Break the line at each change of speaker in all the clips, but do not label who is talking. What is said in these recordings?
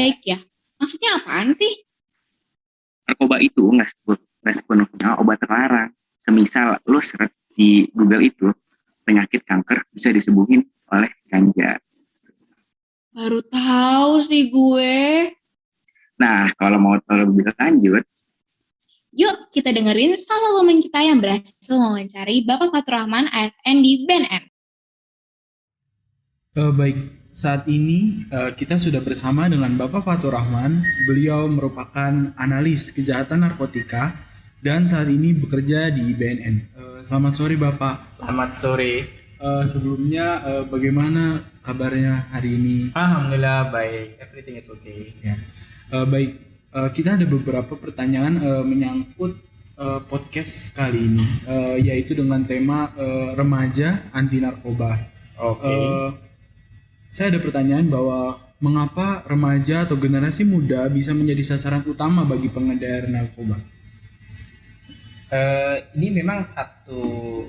baik ya. Maksudnya apaan sih?
Narkoba itu nggak sepenuhnya obat terlarang. Semisal lo search di Google itu, penyakit kanker bisa disembuhin oleh ganja.
Baru tahu sih gue.
Nah, kalau mau tahu lebih lanjut,
Yuk kita dengerin salah teman kita yang berhasil mewawancari Bapak Fatur Rahman ASN di BNN.
Baik, saat ini kita sudah bersama dengan Bapak Fatur Rahman. Beliau merupakan analis kejahatan narkotika dan saat ini bekerja di BNN. Selamat sore Bapak.
Selamat sore.
Sebelumnya bagaimana kabarnya hari ini?
Alhamdulillah baik, everything is okay.
Ya. Baik, kita ada beberapa pertanyaan menyangkut podcast kali ini, yaitu dengan tema remaja anti narkoba.
Oke.
Saya ada pertanyaan bahwa mengapa remaja atau generasi muda bisa menjadi sasaran utama bagi pengedar narkoba?
Ini memang satu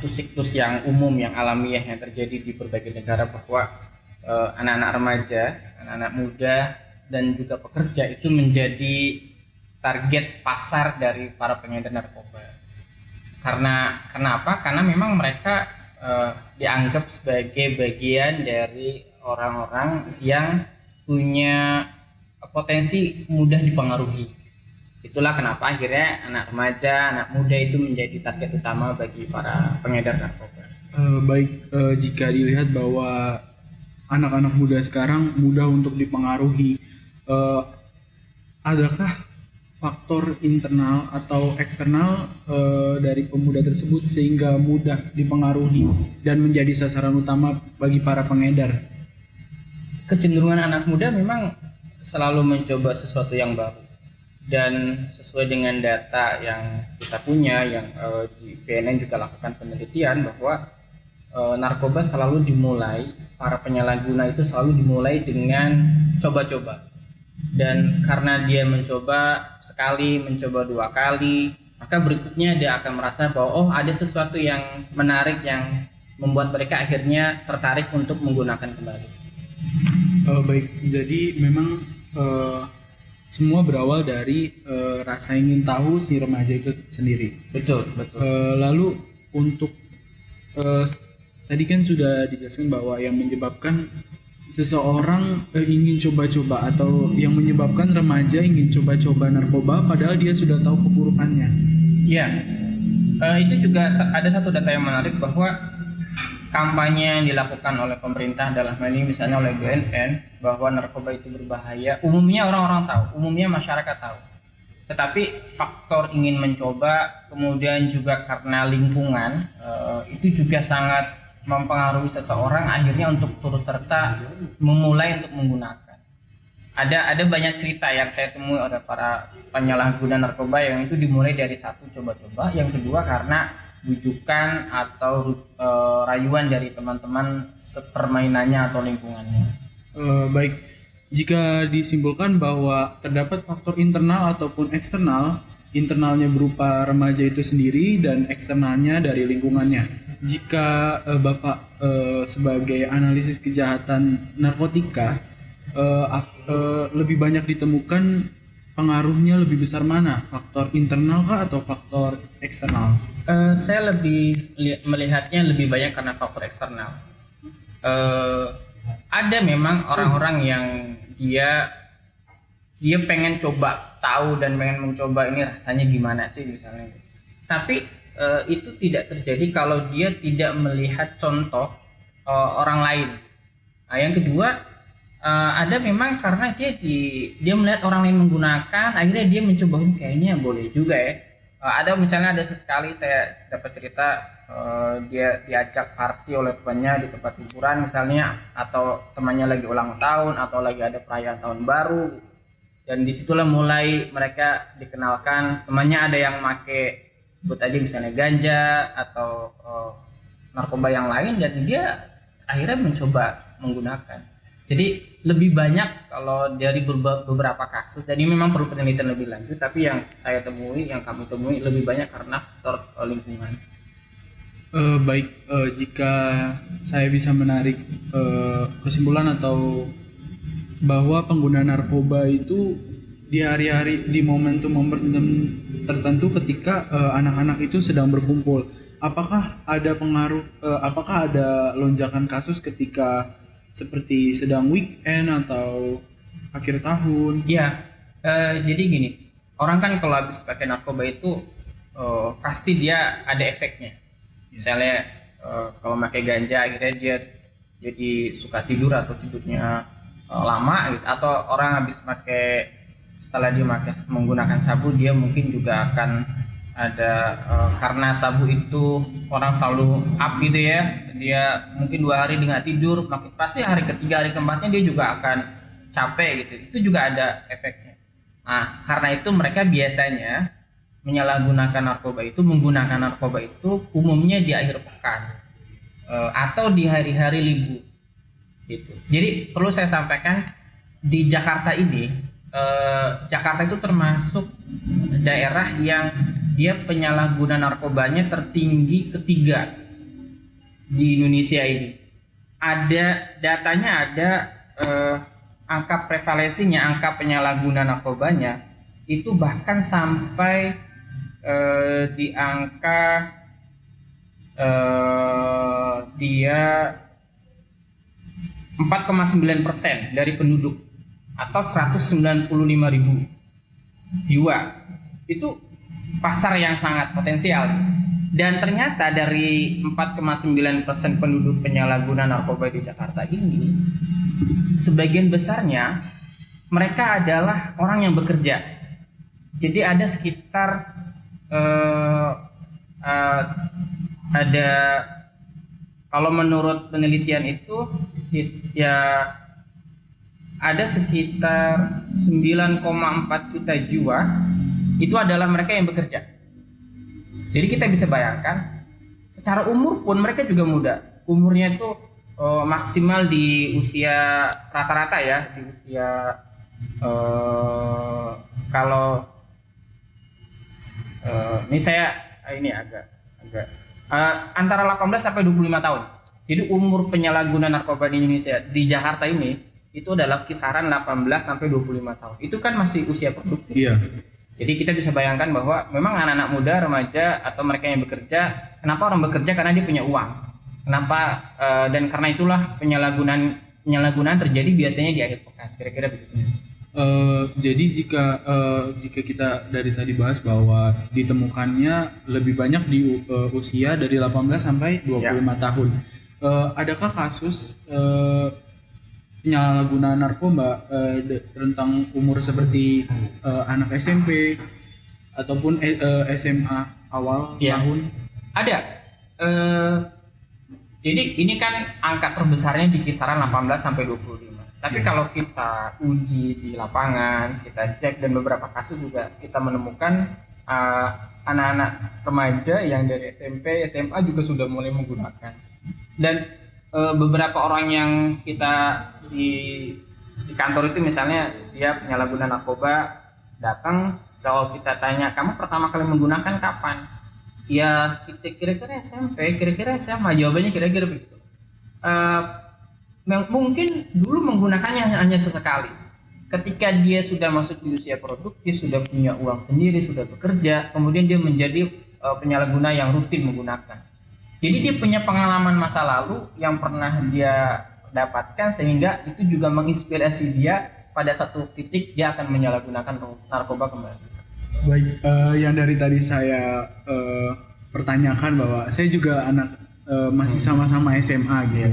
siklus yang umum, yang alamiah yang terjadi di berbagai negara, bahwa anak-anak remaja, anak-anak muda dan juga pekerja itu menjadi target pasar dari para pengedar narkoba. Kenapa? Karena memang mereka dianggap sebagai bagian dari orang-orang yang punya potensi mudah dipengaruhi. Itulah kenapa akhirnya anak remaja, anak muda itu menjadi target utama bagi para pengedar narkoba.
Baik, jika dilihat bahwa anak-anak muda sekarang mudah untuk dipengaruhi, adakah faktor internal atau eksternal dari pemuda tersebut sehingga mudah dipengaruhi dan menjadi sasaran utama bagi para pengedar?
Kecenderungan anak muda memang selalu mencoba sesuatu yang baru, dan sesuai dengan data yang kita punya, yang di BNN juga lakukan penelitian bahwa narkoba selalu dimulai, para penyalahguna itu selalu dimulai dengan coba-coba. Dan karena dia mencoba sekali, mencoba 2 kali, maka berikutnya dia akan merasa bahwa oh, ada sesuatu yang menarik yang membuat mereka akhirnya tertarik untuk menggunakan kembali.
Baik, jadi memang semua berawal dari rasa ingin tahu si remaja itu sendiri.
Betul.
Lalu untuk tadi kan sudah dijelaskan bahwa yang menyebabkan seseorang ingin coba-coba atau yang menyebabkan remaja ingin coba-coba narkoba padahal dia sudah tahu keburukannya.
Ya, itu juga ada satu data yang menarik, bahwa kampanye yang dilakukan oleh pemerintah dalam hal ini misalnya oleh BNN bahwa narkoba itu berbahaya, umumnya orang-orang tahu, umumnya masyarakat tahu. Tetapi faktor ingin mencoba, kemudian juga karena lingkungan, itu juga sangat mempengaruhi seseorang akhirnya untuk turut serta memulai untuk menggunakan. Ada banyak cerita yang saya temui oleh para penyalahguna narkoba yang itu dimulai dari satu coba-coba, yang kedua karena bujukan atau rayuan dari teman-teman sepermainannya atau lingkungannya.
Baik, jika disimpulkan bahwa terdapat faktor internal ataupun eksternal, internalnya berupa remaja itu sendiri dan eksternalnya dari lingkungannya. Jika Bapak sebagai analisis kejahatan narkotika lebih banyak ditemukan pengaruhnya lebih besar mana? Faktor internal kah atau faktor eksternal?
Saya lebih melihatnya lebih banyak karena faktor eksternal. Ada memang orang-orang yang dia pengen coba tahu dan pengen mencoba ini rasanya gimana sih misalnya. Tapi itu tidak terjadi kalau dia tidak melihat contoh orang lain. Nah, yang kedua, ada memang karena dia melihat orang lain menggunakan, akhirnya dia mencoba, kayaknya boleh juga ya. Ada misalnya, ada sesekali saya dapat cerita, dia diajak party oleh temannya di tempat hiburan misalnya, atau temannya lagi ulang tahun atau lagi ada perayaan tahun baru, dan disitulah mulai mereka dikenalkan. Temannya ada yang make, sebut aja misalnya ganja atau narkoba yang lain, dan dia akhirnya mencoba menggunakan. Jadi lebih banyak kalau dari beberapa kasus, jadi memang perlu penelitian lebih lanjut, tapi yang saya temui, yang kami temui lebih banyak karena faktor lingkungan.
Baik, jika saya bisa menarik kesimpulan atau bahwa pengguna narkoba itu di hari-hari di momentum-momentum tertentu ketika anak-anak itu sedang berkumpul. Apakah ada pengaruh? Apakah ada lonjakan kasus ketika seperti sedang weekend atau akhir tahun?
Ya, jadi gini, orang kan kalau habis pakai narkoba itu pasti dia ada efeknya. Misalnya kalau pakai ganja akhirnya dia jadi suka tidur atau tidurnya lama gitu. Atau orang habis pakai, setelah dia menggunakan sabu, dia mungkin juga akan ada karena sabu itu orang selalu up gitu ya, dia mungkin 2 hari dia nggak tidur, pasti hari ketiga hari keempatnya dia juga akan capek gitu. Itu juga ada efeknya. Nah, karena itu mereka biasanya menggunakan narkoba itu umumnya di akhir pekan atau di hari-hari libur gitu. Jadi perlu saya sampaikan, di Jakarta ini Jakarta itu termasuk daerah yang dia penyalahguna narkobanya tertinggi ketiga di Indonesia ini. Ada datanya, ada angka prevalensinya, angka penyalahguna narkobanya itu bahkan sampai di angka dia 4,9% dari penduduk atau 195.000 jiwa. Itu pasar yang sangat potensial. Dan ternyata dari 4,9% penduduk penyalahguna narkoba di Jakarta ini, sebagian besarnya mereka adalah orang yang bekerja. Jadi ada sekitar ada, kalau menurut penelitian itu ya ada sekitar 9,4 juta jiwa itu adalah mereka yang bekerja. Jadi kita bisa bayangkan secara umur pun mereka juga muda. Umurnya itu maksimal di usia rata-rata ya, di usia kalau ini saya ini agak antara 18 sampai 25 tahun. Jadi umur penyalahguna narkoba di Indonesia, di Jakarta ini itu adalah kisaran 18 sampai 25 tahun. Itu kan masih usia produktif.
Iya.
Jadi kita bisa bayangkan bahwa memang anak-anak muda, remaja atau mereka yang bekerja, kenapa orang bekerja? Karena dia punya uang. Kenapa? Dan karena itulah penyalahgunaan terjadi biasanya di akhir pekan. Kira-kira begitu.
Jadi jika kita dari tadi bahas bahwa ditemukannya lebih banyak di usia dari 18 sampai 25 tahun. Adakah kasus penyalahgunaan narkoba rentang umur seperti anak SMP ataupun SMA awal tahun? Ada.
Jadi ini kan angka terbesarnya di kisaran 18 sampai 25. Tapi kalau kita uji di lapangan, kita cek, dan beberapa kasus juga kita menemukan anak-anak remaja yang dari SMP, SMA juga sudah mulai menggunakan. Dan beberapa orang yang kita di kantor itu, misalnya dia penyalahguna narkoba, datang, kalau kita tanya, kamu pertama kali menggunakan kapan? Ya kira-kira SMP, kira-kira SMA, jawabannya kira-kira begitu. Mungkin dulu menggunakannya hanya sesekali. Ketika dia sudah masuk di usia produktif, sudah punya uang sendiri, sudah bekerja, kemudian dia menjadi penyalahguna yang rutin menggunakan. Jadi dia punya pengalaman masa lalu yang pernah dia dapatkan, sehingga itu juga menginspirasi dia pada satu titik dia akan menyalahgunakan narkoba kembali.
Baik, yang dari tadi saya pertanyakan bahwa saya juga anak masih sama-sama SMA gitu.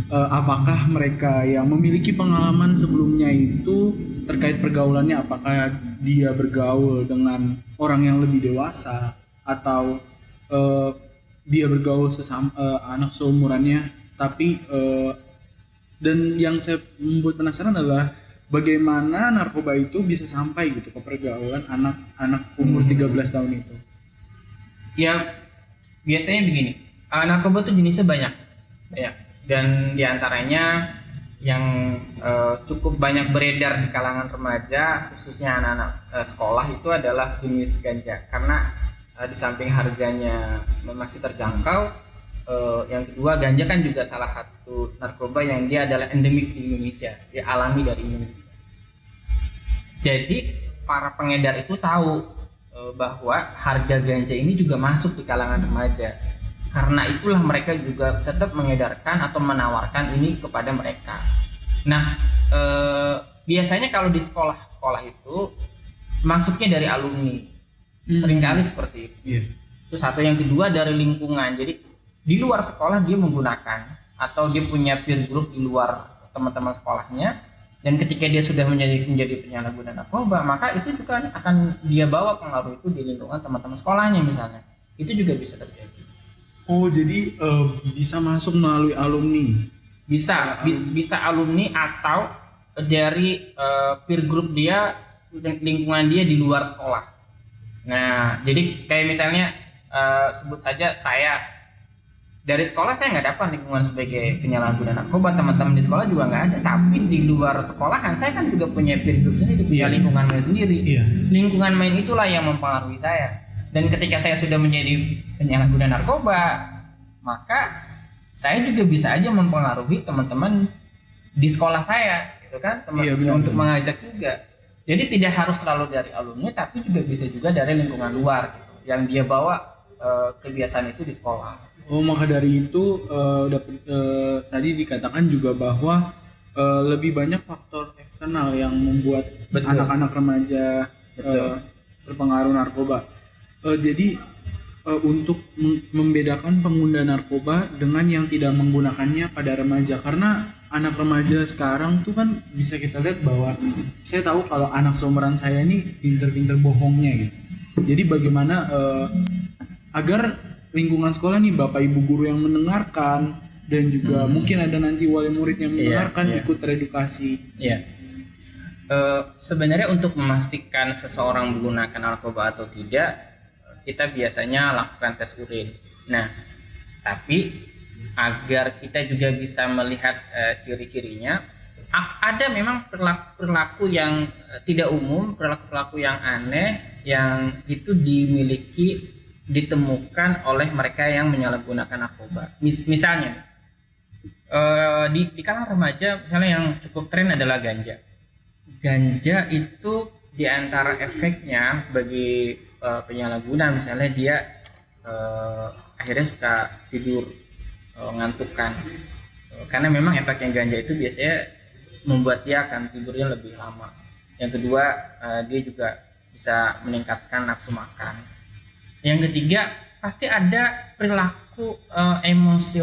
Apakah mereka yang memiliki pengalaman sebelumnya itu terkait pergaulannya, apakah dia bergaul dengan orang yang lebih dewasa atau dia bergaul sesama anak seumurannya, tapi dan yang saya membuat penasaran adalah bagaimana narkoba itu bisa sampai gitu ke pergaulan anak-anak umur 13 tahun itu.
Ya biasanya begini, narkoba itu jenisnya banyak, dan diantaranya yang cukup banyak beredar di kalangan remaja, khususnya anak-anak sekolah, itu adalah jenis ganja. Karena di samping harganya masih terjangkau, Yang kedua, ganja kan juga salah satu narkoba yang dia adalah endemik di Indonesia, dia alami dari Indonesia. Jadi para pengedar itu tahu bahwa harga ganja ini juga masuk di kalangan remaja. Karena itulah mereka juga tetap mengedarkan atau menawarkan ini kepada mereka. Nah, biasanya kalau di sekolah-sekolah itu masuknya dari alumni, seringkali seperti itu. Itu satu. Yang kedua dari lingkungan. Jadi di luar sekolah dia menggunakan atau dia punya peer group di luar teman-teman sekolahnya, dan ketika dia sudah menjadi penyalahguna narkoba, maka itu juga akan dia bawa pengaruh itu di lingkungan teman-teman sekolahnya misalnya. Itu juga bisa terjadi.
Oh, jadi bisa masuk melalui alumni.
Bisa alumni atau dari peer group dia, lingkungan dia di luar sekolah. Nah, jadi kayak misalnya sebut saja saya dari sekolah, saya nggak dapat lingkungan sebagai penyalahguna narkoba, teman-teman di sekolah juga nggak ada. Tapi di luar sekolahan saya kan juga punya peer group sendiri, punya lingkungan main sendiri. Lingkungan main itulah yang mempengaruhi saya. Dan ketika saya sudah menjadi penyalahguna narkoba, maka saya juga bisa aja mempengaruhi teman-teman di sekolah saya, gitu kan, untuk mengajak juga. Jadi tidak harus selalu dari alumni, tapi juga bisa juga dari lingkungan luar, gitu, yang dia bawa kebiasaan itu di sekolah.
Oh, maka dari itu tadi dikatakan juga bahwa lebih banyak faktor eksternal yang membuat anak-anak remaja terpengaruh narkoba. Jadi untuk membedakan pengguna narkoba dengan yang tidak menggunakannya pada remaja, karena anak remaja sekarang tuh kan bisa kita lihat bahwa saya tahu kalau anak seumuran saya ini pinter-pinter bohongnya gitu. Jadi bagaimana agar lingkungan sekolah nih, bapak ibu guru yang mendengarkan, dan juga mungkin ada nanti wali murid yang mendengarkan ikut teredukasi.
Sebenarnya untuk memastikan seseorang menggunakan narkoba atau tidak, kita biasanya lakukan tes urin. Nah, tapi agar kita juga bisa melihat ciri-cirinya, ada memang perilaku yang tidak umum, perilaku yang aneh yang itu ditemukan oleh mereka yang menyalahgunakan narkoba. Misalnya di kalangan remaja, misalnya yang cukup tren adalah ganja. Ganja itu di antara efeknya bagi penyalahguna, misalnya dia akhirnya suka tidur ngantukkan, karena memang efek yang ganja itu biasanya membuat dia akan tidurnya lebih lama. Yang kedua, dia juga bisa meningkatkan nafsu makan. Yang ketiga, pasti ada perilaku emosi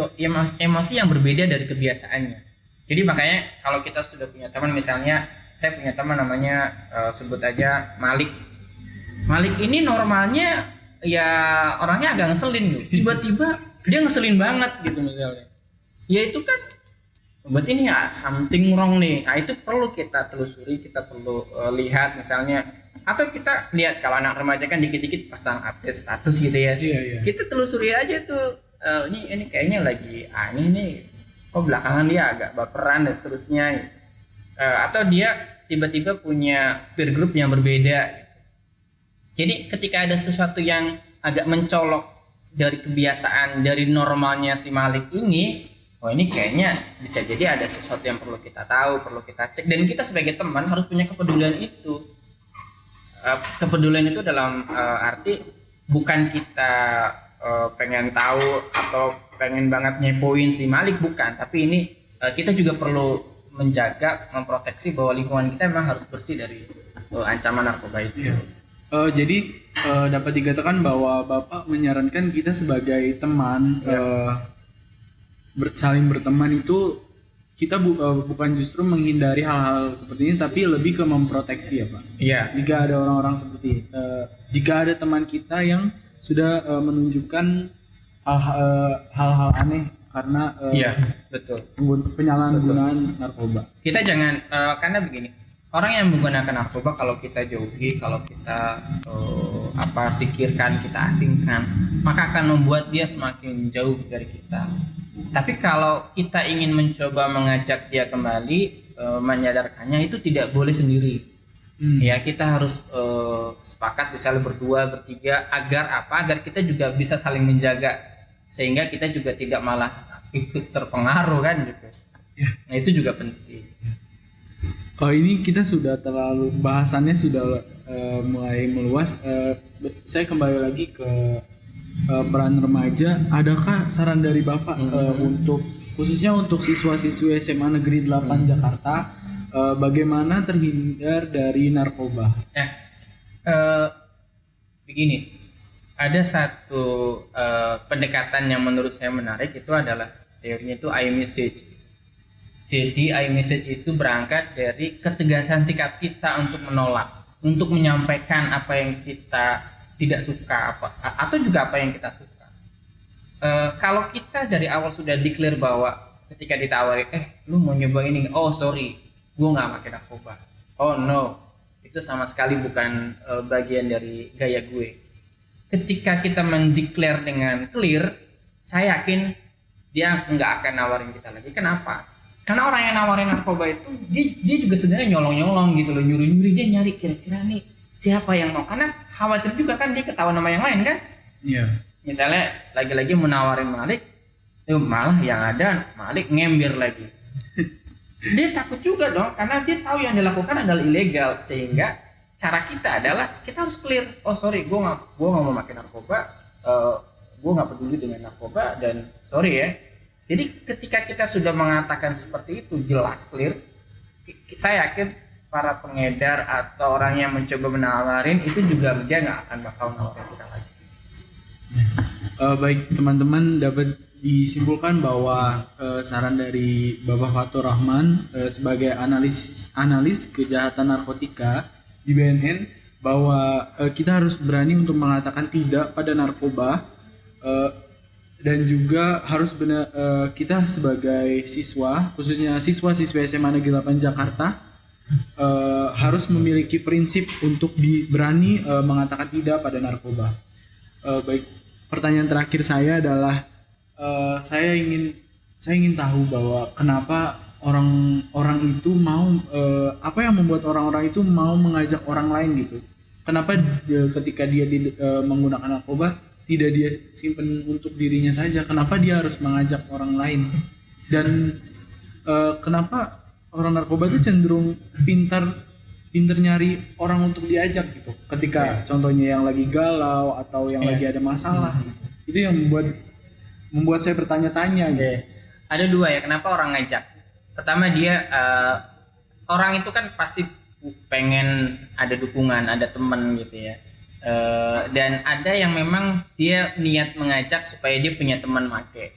yang berbeda dari kebiasaannya. Jadi makanya kalau kita sudah punya teman, misalnya saya punya teman namanya sebut aja Malik. Malik ini normalnya ya orangnya agak ngeselin gitu. Tiba-tiba dia ngeselin banget gitu misalnya. Ya itu kan berarti ini something wrong nih. Nah, itu perlu kita telusuri, kita perlu lihat misalnya. Atau kita lihat kalau anak remaja kan dikit-dikit pasang update status gitu ya. Kita telusuri aja tuh, ini kayaknya lagi aneh nih, kok belakangan dia agak baperan dan seterusnya. Atau dia tiba-tiba punya peer group yang berbeda. Jadi ketika ada sesuatu yang agak mencolok dari kebiasaan, dari normalnya si Malik ini, ini kayaknya bisa jadi ada sesuatu yang perlu kita tahu, perlu kita cek. Dan kita sebagai teman harus punya kepedulian itu. Kepedulian itu dalam arti bukan kita pengen tahu atau pengen banget nyepoin si Malik, bukan, tapi ini kita juga perlu menjaga, memproteksi bahwa lingkungan kita memang harus bersih dari ancaman narkoba itu.
Jadi dapat dikatakan bahwa Bapak menyarankan kita sebagai teman saling berteman itu kita bukan justru menghindari hal-hal seperti ini, tapi lebih ke memproteksi ya Pak. Jika ada orang-orang seperti jika ada teman kita yang sudah menunjukkan hal-hal aneh karena penyalahgunaan narkoba.
Kita jangan karena begini, orang yang menggunakan narkoba kalau kita jauhi, kalau kita sikirkan, kita asingkan, maka akan membuat dia semakin jauh dari kita. Tapi kalau kita ingin mencoba mengajak dia kembali, menyadarkannya, itu tidak boleh sendiri. Ya, kita harus sepakat misalnya berdua, bertiga, agar kita juga bisa saling menjaga sehingga kita juga tidak malah ikut terpengaruh kan gitu. Nah itu juga penting.
Oh, ini kita sudah terlalu bahasannya sudah mulai meluas. Saya kembali lagi ke peran remaja. Adakah saran dari Bapak untuk khususnya untuk siswa-siswi SMA Negeri 8 Jakarta bagaimana terhindar dari narkoba?
Begini, ada satu pendekatan yang menurut saya menarik, itu adalah teorinya itu iMessage. Jadi iMessage itu berangkat dari ketegasan sikap kita untuk menolak, untuk menyampaikan apa yang kita tidak suka atau juga apa yang kita suka. Kalau kita dari awal sudah declare bahwa ketika ditawari, lu mau nyoba ini? Oh sorry, gue nggak pakai narkoba. Oh no, itu sama sekali bukan bagian dari gaya gue. Ketika kita mendeklar dengan clear, saya yakin dia nggak akan nawarin kita lagi. Kenapa? Karena orang yang nawarin narkoba itu dia juga sebenarnya nyolong-nyolong gitu loh, nyuri-nyuri, dia nyari kira-kira nih siapa yang mau. Karena khawatir juga kan dia ketahuan sama yang lain kan.
Iya.
Misalnya lagi-lagi menawarin Malik, malah yang ada Malik ngembir lagi. Dia takut juga dong, karena dia tahu yang dilakukan adalah ilegal. Sehingga cara kita adalah kita harus clear. Oh sorry, gue nggak mau pakai narkoba, gue nggak peduli dengan narkoba, dan sorry ya. Jadi ketika kita sudah mengatakan seperti itu jelas clear, saya yakin para pengedar atau orang yang mencoba menawarin itu juga dia nggak akan bakal nawarin kita lagi.
Baik teman-teman, dapat disimpulkan bahwa saran dari Bapak Fatur Rahman sebagai analis kejahatan narkotika di BNN bahwa kita harus berani untuk mengatakan tidak pada narkoba, dan juga harus benar kita sebagai siswa, khususnya siswa-siswi SMA Negeri 8 Jakarta, harus memiliki prinsip untuk berani mengatakan tidak pada narkoba. Baik, pertanyaan terakhir saya adalah saya ingin tahu bahwa kenapa orang-orang itu mau apa yang membuat orang-orang itu mau mengajak orang lain gitu. Kenapa ketika dia tidak menggunakan narkoba tidak dia simpen untuk dirinya saja? Kenapa dia harus mengajak orang lain? Dan kenapa orang narkoba itu cenderung pintar nyari orang untuk diajak gitu? Ketika contohnya yang lagi galau atau yang lagi ada masalah gitu. Itu yang membuat saya bertanya-tanya gitu.
Ada dua ya, kenapa orang ngajak? Pertama dia orang itu kan pasti pengen ada dukungan, ada teman gitu ya. Dan ada yang memang dia niat mengajak supaya dia punya teman make.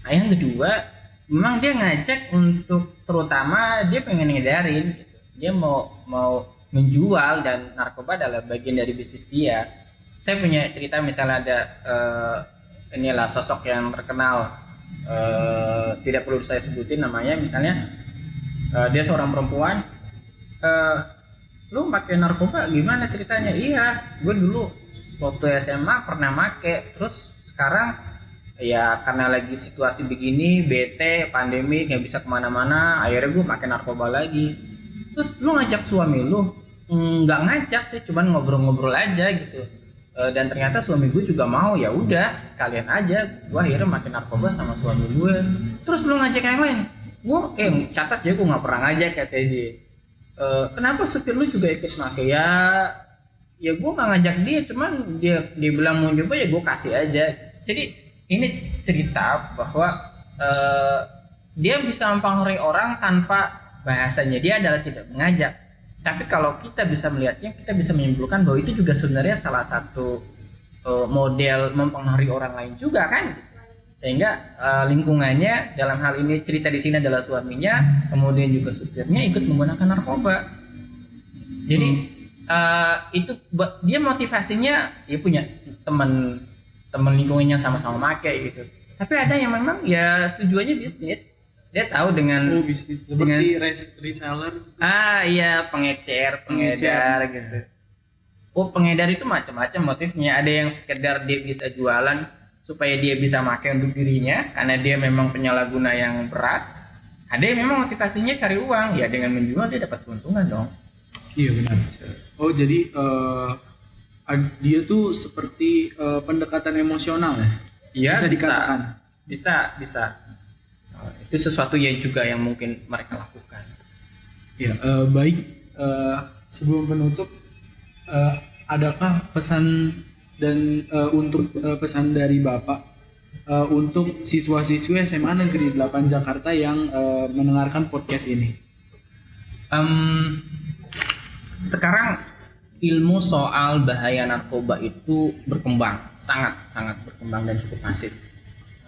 Nah, yang kedua, memang dia ngajak untuk terutama dia pengen ngedarin gitu. Dia mau menjual, dan narkoba adalah bagian dari bisnis dia. Saya punya cerita, misalnya ada inilah sosok yang terkenal, tidak perlu saya sebutin namanya, misalnya dia seorang perempuan, lu pakai narkoba gimana ceritanya? Iya, gue dulu waktu SMA pernah make, terus sekarang ya karena lagi situasi begini, bete, pandemi, nggak bisa kemana-mana, akhirnya gue pakai narkoba lagi. Terus lu ngajak suami lu? Nggak ngajak sih, cuman ngobrol-ngobrol aja gitu. Dan ternyata suami gue juga mau, ya udah sekalian aja, gue akhirnya makin narkoba sama suami gue. Terus lu ngajak yang lain? Gue catat ya, gue nggak pernah ngajak, kata dia. Kenapa supir lu juga ikut make? Ya gue nggak ngajak dia, cuman dia bilang mau coba, ya gue kasih aja. Jadi ini cerita bahwa dia bisa mempengaruhi orang tanpa bahasanya dia adalah tidak mengajak. Tapi kalau kita bisa melihatnya, kita bisa menyimpulkan bahwa itu juga sebenarnya salah satu model mempengaruhi orang lain juga kan. Sehingga lingkungannya, dalam hal ini cerita di sini adalah suaminya, kemudian juga supirnya ikut menggunakan narkoba. Jadi itu dia motivasinya, dia punya teman lingkungannya sama-sama make gitu. Tapi ada yang memang ya tujuannya bisnis. Dia tahu dengan
bisnis seperti reseller.
Iya, pengedar gitu. Pengedar itu macam-macam motifnya. Ada yang sekedar dia bisa jualan supaya dia bisa pakai untuk dirinya karena dia memang penyalahguna yang berat. Ada yang memang motivasinya cari uang, ya dengan menjual dia dapat keuntungan dong.
Iya benar. Oh jadi dia tuh seperti pendekatan emosional ya?
Iya,
Bisa dikatakan.
bisa. Itu sesuatu yang juga yang mungkin mereka lakukan.
Ya, baik. Sebelum penutup, adakah pesan dan untuk pesan dari Bapak untuk siswa-siswi SMA Negeri 8 Jakarta yang mendengarkan podcast ini?
Sekarang ilmu soal bahaya narkoba itu berkembang, sangat berkembang dan cukup masif.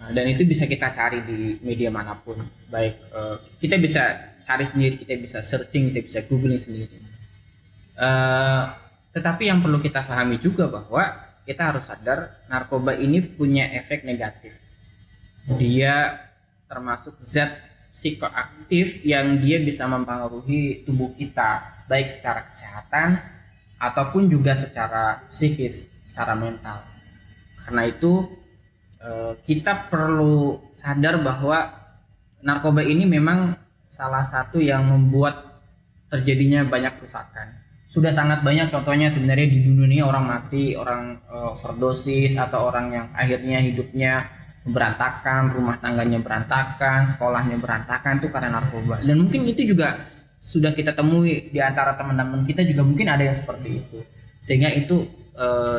Dan itu bisa kita cari di media manapun. Baik kita bisa cari sendiri, kita bisa searching, kita bisa googling sendiri. Tetapi yang perlu kita pahami juga bahwa kita harus sadar narkoba ini punya efek negatif. Dia termasuk zat psikoaktif yang dia bisa mempengaruhi tubuh kita, baik secara kesehatan ataupun juga secara psikis, secara mental. Karena itu kita perlu sadar bahwa narkoba ini memang salah satu yang membuat terjadinya banyak kerusakan. Sudah sangat banyak contohnya sebenarnya di dunia, orang mati, orang overdosis, atau orang yang akhirnya hidupnya berantakan, rumah tangganya berantakan, sekolahnya berantakan, itu karena narkoba. Dan mungkin itu juga sudah kita temui di antara teman-teman kita juga mungkin ada yang seperti itu. Sehingga itu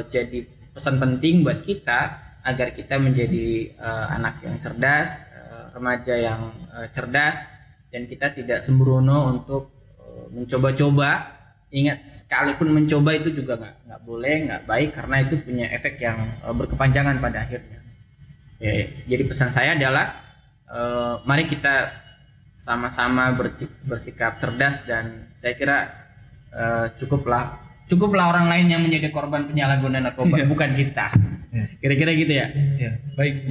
jadi pesan penting buat kita agar kita menjadi anak yang cerdas, remaja yang cerdas, dan kita tidak sembrono untuk mencoba-coba. Ingat, sekalipun mencoba itu juga nggak boleh, nggak baik, karena itu punya efek yang berkepanjangan pada akhirnya. Jadi pesan saya adalah mari kita sama-sama bersikap cerdas, dan saya kira cukuplah orang lain yang menjadi korban penyalahgunaan narkoba, bukan kita. Kira-kira gitu ya.
Ya, baik.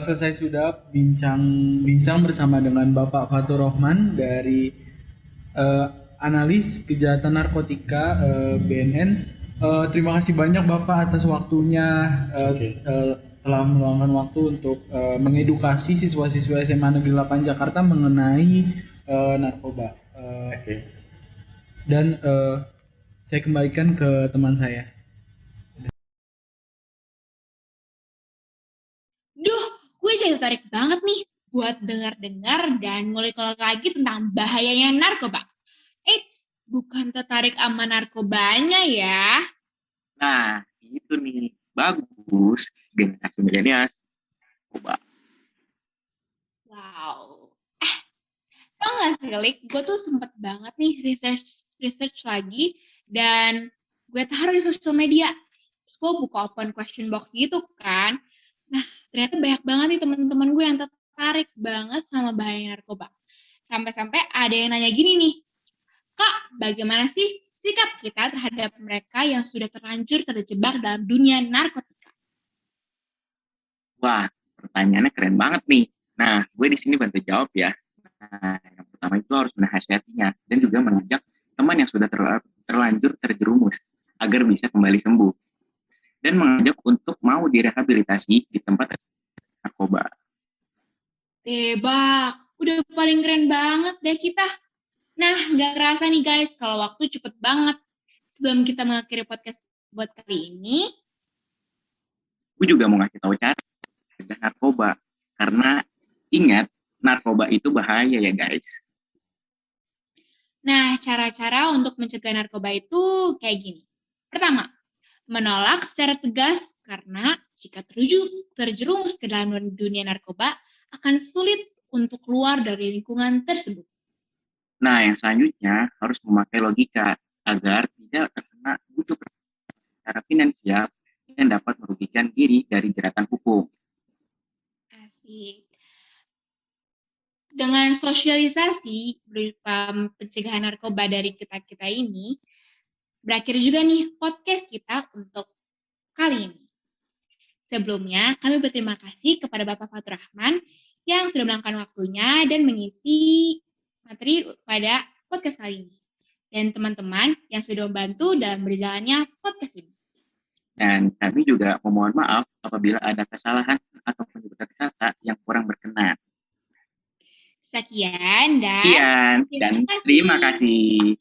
Selesai sudah bincang bersama dengan Bapak Fatur Rohman dari analis kejahatan narkotika BNN. Terima kasih banyak Bapak atas waktunya. Telah meluangkan waktu untuk mengedukasi siswa-siswa SMA Negeri 8 Jakarta mengenai narkoba. Dan saya kembalikan ke teman saya.
Duh, gue jadi tertarik banget nih buat dengar-dengar dan ngulik lagi tentang bahayanya narkoba. Eits, bukan tertarik sama narkobanya ya.
Nah, itu nih. Bagus. Generasi milenial. Coba.
Wow. Tau gak sih, Lik? Gue tuh sempet banget nih research lagi, dan gue taruh di sosial media. Terus gue buka open question box gitu kan. Nah, ternyata banyak banget nih teman-teman gue yang tertarik banget sama bahaya narkoba. Sampai-sampai ada yang nanya gini nih, Kak, bagaimana sih sikap kita terhadap mereka yang sudah terlanjur terjebak dalam dunia narkotika?
Wah, pertanyaannya keren banget nih. Nah, gue di sini bantu jawab ya. Nah, yang pertama itu harus menasihatinya dan juga mengajak teman yang sudah terlanjur terjerumus agar bisa kembali sembuh, dan mengajak untuk mau direhabilitasi di tempat narkoba.
Tebak, udah paling keren banget deh kita. Nah, nggak kerasa nih guys, kalau waktu cepet banget. Sebelum kita mengakhiri podcast buat kali ini,
Gue juga mau ngasih tahu cara mencegah narkoba, karena ingat, narkoba itu bahaya ya guys.
nah cara-cara untuk mencegah narkoba itu kayak gini. Pertama, menolak secara tegas, karena jika terjerumus ke dalam dunia narkoba, akan sulit untuk keluar dari lingkungan tersebut.
Nah, yang selanjutnya harus memakai logika agar tidak terkena bujuk secara finansial yang dapat merugikan diri dari jeratan hukum.
Asik. Dengan sosialisasi berupa pencegahan narkoba dari kita-kita ini, berakhir juga nih podcast kita untuk kali ini. Sebelumnya, kami berterima kasih kepada Bapak Fatur Rahman yang sudah meluangkan waktunya dan mengisi materi pada podcast kali ini. Dan teman-teman yang sudah membantu dalam berjalannya podcast ini.
Dan kami juga memohon maaf apabila ada kesalahan atau penyebutan kata yang kurang berkenan.
Sekian dan
Terima kasih.